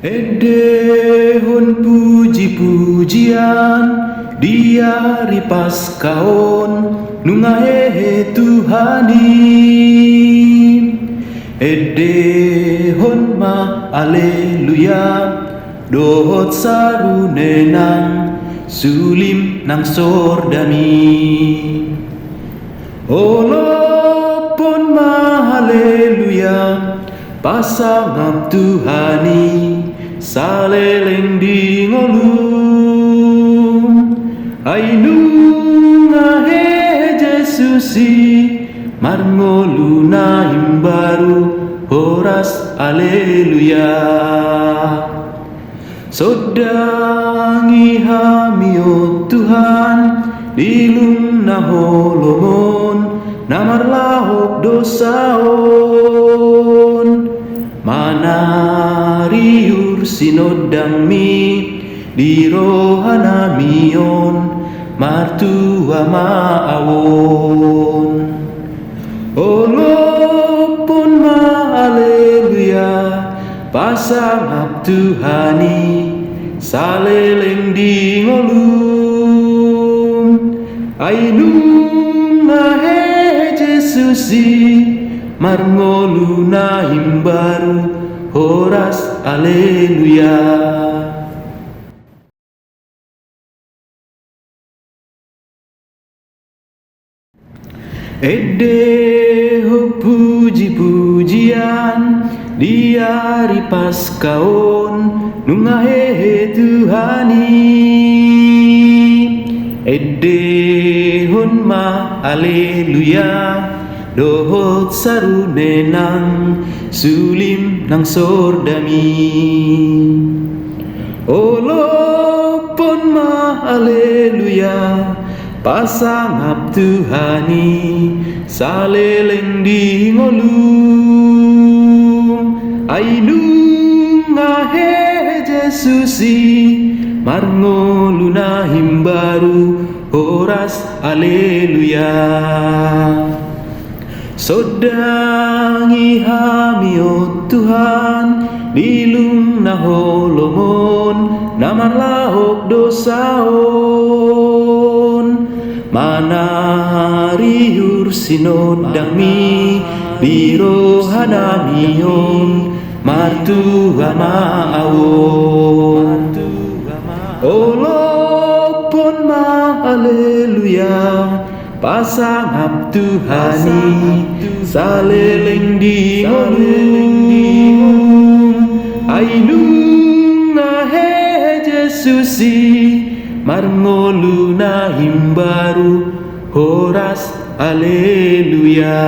Edehon puji-pujian Dia ripas kaon nungahe Tuhani. Edehon ma aleluya dohot sarunenang sulim nang sordami. Olopon ma haleluya pasangap Tuhani saleleng di ngolum. Ainunga he Jesusi marngoluna imbaru horas aleluya. Sodangi hamio Tuhan dilum na holomon namar lahok dosaon. Manariur sinodang mi di rohana mion martua maawon. Olopon ma aleluya pasangap Tuhani saleleng di ngolum. Ainunga he Jesusi marngoluna himbaru horas aleluya. Edeho puji-pujian Dia ripas kaon nungahe Tuhani. Edehon ma aleluya dohot sarunenang sulim nang sordami. Olopon ma aleluya pasangap Tuhani saleleng di ngolum. Ainunga he Jesusi marngoluna himbaru horas aleluya. Sodangi hamio Tuhan dilum na holomon namar lahok dosaon. Manariur sinodang mi di rohana mion martua maawon. Olopon ma aleluya pasangap Tuhani saleleng di ngolum. Ainunga he Jesusi marngoluna himbaru horas aleluya.